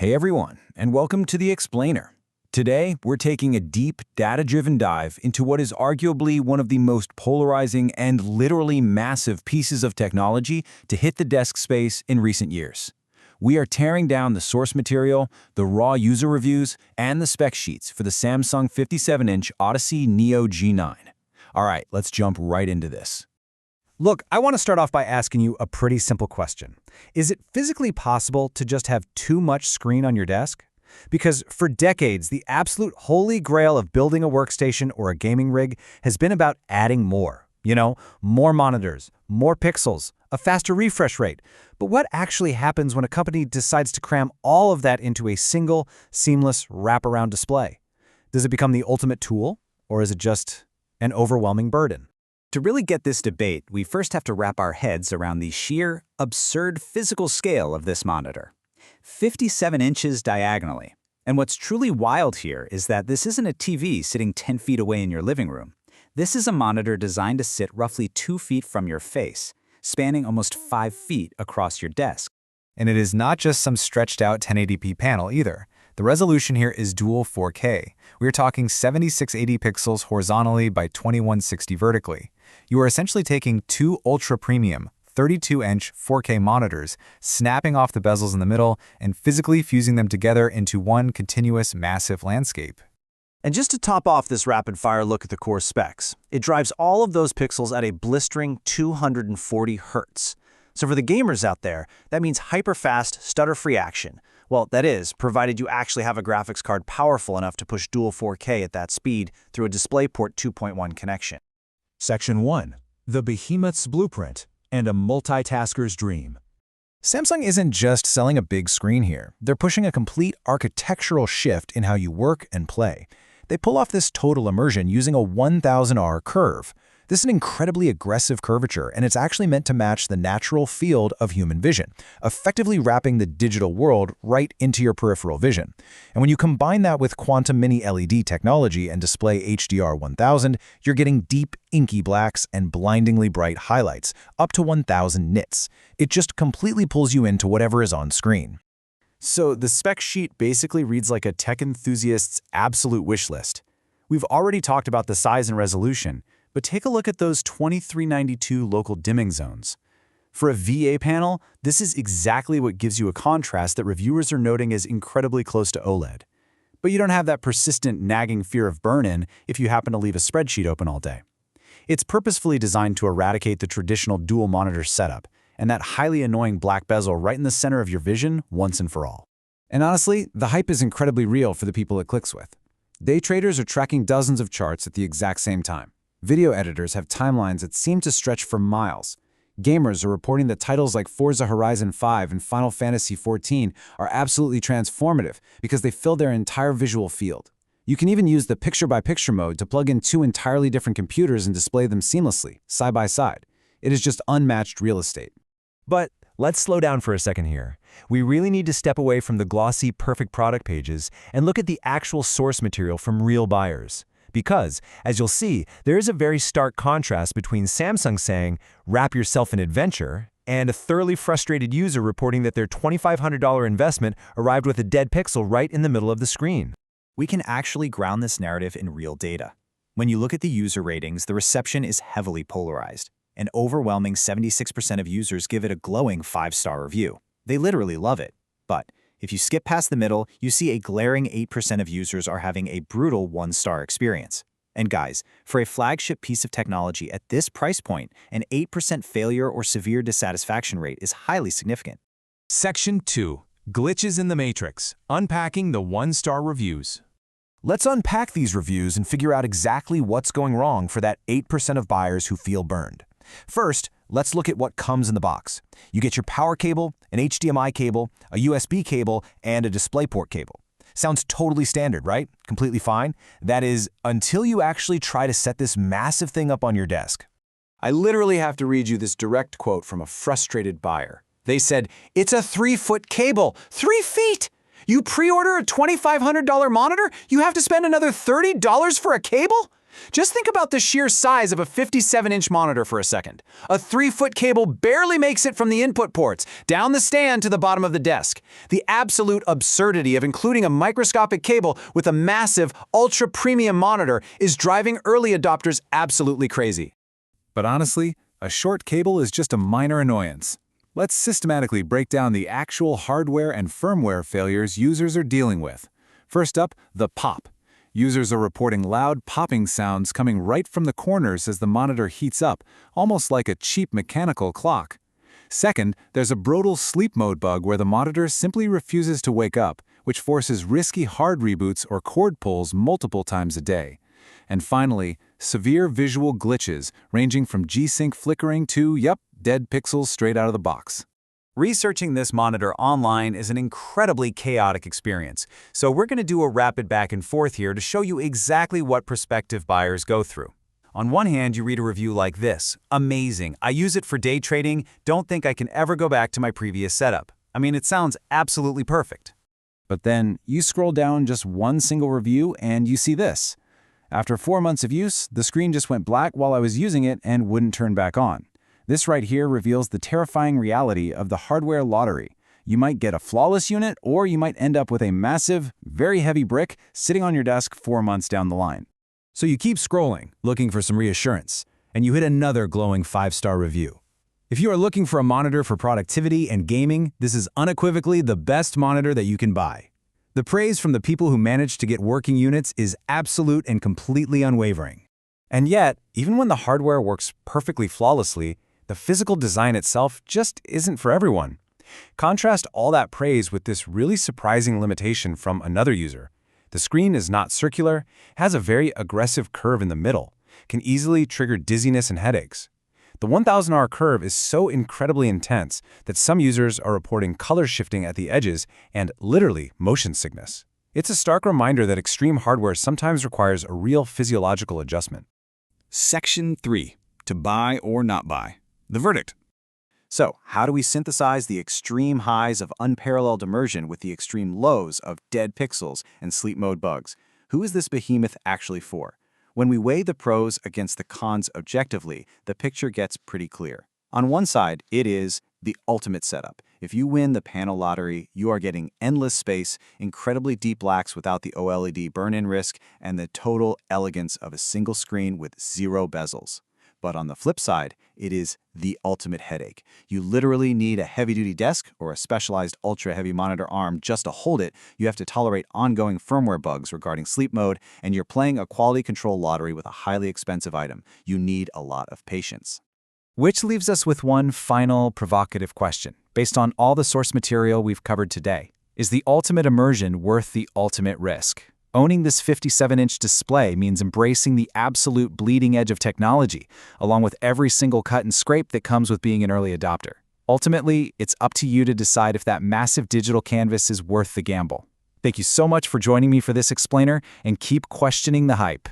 Hey everyone, and welcome to The Explainer. Today, we're taking a deep, data-driven dive into what is arguably one of the most polarizing and literally massive pieces of technology to hit the desk space in recent years. We are tearing down the source material, the raw user reviews, and the spec sheets for the Samsung 57-inch Odyssey Neo G9. All right, let's jump right into this. Look, I want to start off by asking you a pretty simple question. Is it physically possible to just have too much screen on your desk? Because for decades, the absolute holy grail of building a workstation or a gaming rig has been about adding more. More monitors, more pixels, a faster refresh rate. But what actually happens when a company decides to cram all of that into a single, seamless, wraparound display? Does it become the ultimate tool, or is it just an overwhelming burden? To really get this debate, we first have to wrap our heads around the sheer, absurd physical scale of this monitor. 57 inches diagonally. And what's truly wild here is that this isn't a TV sitting 10 feet away in your living room. This is a monitor designed to sit roughly 2 feet from your face, spanning almost 5 feet across your desk. And it is not just some stretched-out 1080p panel either. The resolution here is dual 4K. We are talking 7680 pixels horizontally by 2160 vertically. You are essentially taking two ultra-premium 32-inch 4K monitors, snapping off the bezels in the middle, and physically fusing them together into one continuous massive landscape. And just to top off this rapid-fire look at the core specs, it drives all of those pixels at a blistering 240 Hz. So for the gamers out there, that means hyper-fast, stutter-free action. Well, that is, provided you actually have a graphics card powerful enough to push dual 4K at that speed through a DisplayPort 2.1 connection. Section 1. The Behemoth's Blueprint and a Multitasker's Dream. Samsung isn't just selling a big screen here. They're pushing a complete architectural shift in how you work and play. They pull off this total immersion using a 1000R curve. This is an incredibly aggressive curvature, and it's actually meant to match the natural field of human vision, effectively wrapping the digital world right into your peripheral vision. And when you combine that with quantum mini LED technology and DisplayHDR 1000, you're getting deep, inky blacks and blindingly bright highlights, up to 1000 nits. It just completely pulls you into whatever is on screen. So the spec sheet basically reads like a tech enthusiast's absolute wish list. We've already talked about the size and resolution, but take a look at those 2392 local dimming zones. For a VA panel, this is exactly what gives you a contrast that reviewers are noting as incredibly close to OLED. But you don't have that persistent, nagging fear of burn-in if you happen to leave a spreadsheet open all day. It's purposefully designed to eradicate the traditional dual monitor setup and that highly annoying black bezel right in the center of your vision once and for all. And honestly, the hype is incredibly real for the people it clicks with. Day traders are tracking dozens of charts at the exact same time. Video editors have timelines that seem to stretch for miles. Gamers are reporting that titles like Forza Horizon 5 and Final Fantasy XIV are absolutely transformative because they fill their entire visual field. You can even use the picture-by-picture mode to plug in two entirely different computers and display them seamlessly, side by side. It is just unmatched real estate. But let's slow down for a second here. We really need to step away from the glossy, perfect product pages and look at the actual source material from real buyers. Because, as you'll see, there is a very stark contrast between Samsung saying, "Wrap yourself in adventure," and a thoroughly frustrated user reporting that their $2,500 investment arrived with a dead pixel right in the middle of the screen. We can actually ground this narrative in real data. When you look at the user ratings, the reception is heavily polarized. An overwhelming 76% of users give it a glowing 5-star review. They literally love it. But if you skip past the middle, you see a glaring 8% of users are having a brutal 1-star experience. And guys, for a flagship piece of technology at this price point, an 8% failure or severe dissatisfaction rate is highly significant. Section 2. Glitches in the Matrix. Unpacking the 1-star reviews. Let's unpack these reviews and figure out exactly what's going wrong for that 8% of buyers who feel burned. First, let's look at what comes in the box. You get your power cable, an HDMI cable, a USB cable, and a DisplayPort cable. Sounds totally standard, right? Completely fine. That is, until you actually try to set this massive thing up on your desk. I literally have to read you this direct quote from a frustrated buyer. They said, "It's a 3-foot cable. 3 feet! You pre-order a $2,500 monitor, you have to spend another $30 for a cable? Just think about the sheer size of a 57-inch monitor for a second. A 3-foot cable barely makes it from the input ports, down the stand to the bottom of the desk. The absolute absurdity of including a microscopic cable with a massive, ultra-premium monitor is driving early adopters absolutely crazy. But honestly, a short cable is just a minor annoyance. Let's systematically break down the actual hardware and firmware failures users are dealing with. First up, the pop. Users are reporting loud popping sounds coming right from the corners as the monitor heats up, almost like a cheap mechanical clock. Second, there's a brutal sleep mode bug where the monitor simply refuses to wake up, which forces risky hard reboots or cord pulls multiple times a day. And finally, severe visual glitches ranging from G-Sync flickering to, dead pixels straight out of the box. Researching this monitor online is an incredibly chaotic experience, so we're going to do a rapid back and forth here to show you exactly what prospective buyers go through. On one hand, you read a review like this: amazing, I use it for day trading, don't think I can ever go back to my previous setup. I mean, it sounds absolutely perfect. But then you scroll down just one single review and you see this. After 4 months of use, the screen just went black while I was using it and wouldn't turn back on. This right here reveals the terrifying reality of the hardware lottery. You might get a flawless unit, or you might end up with a massive, very heavy brick sitting on your desk 4 months down the line. So you keep scrolling, looking for some reassurance, and you hit another glowing 5-star review. If you are looking for a monitor for productivity and gaming, this is unequivocally the best monitor that you can buy. The praise from the people who managed to get working units is absolute and completely unwavering. And yet, even when the hardware works perfectly flawlessly, the physical design itself just isn't for everyone. Contrast all that praise with this really surprising limitation from another user. The screen is not circular, has a very aggressive curve in the middle, can easily trigger dizziness and headaches. The 1000R curve is so incredibly intense that some users are reporting color shifting at the edges and literally motion sickness. It's a stark reminder that extreme hardware sometimes requires a real physiological adjustment. Section 3. To buy or not buy. The verdict. So, how do we synthesize the extreme highs of unparalleled immersion with the extreme lows of dead pixels and sleep mode bugs? Who is this behemoth actually for? When we weigh the pros against the cons objectively, the picture gets pretty clear. On one side, it is the ultimate setup. If you win the panel lottery, you are getting endless space, incredibly deep blacks without the OLED burn-in risk, and the total elegance of a single screen with 0 bezels. But on the flip side, it is the ultimate headache. You literally need a heavy-duty desk or a specialized ultra-heavy monitor arm just to hold it. You have to tolerate ongoing firmware bugs regarding sleep mode, and you're playing a quality control lottery with a highly expensive item. You need a lot of patience. Which leaves us with one final provocative question. Based on all the source material we've covered today, is the ultimate immersion worth the ultimate risk? Owning this 57-inch display means embracing the absolute bleeding edge of technology, along with every single cut and scrape that comes with being an early adopter. Ultimately, it's up to you to decide if that massive digital canvas is worth the gamble. Thank you so much for joining me for this explainer, and keep questioning the hype.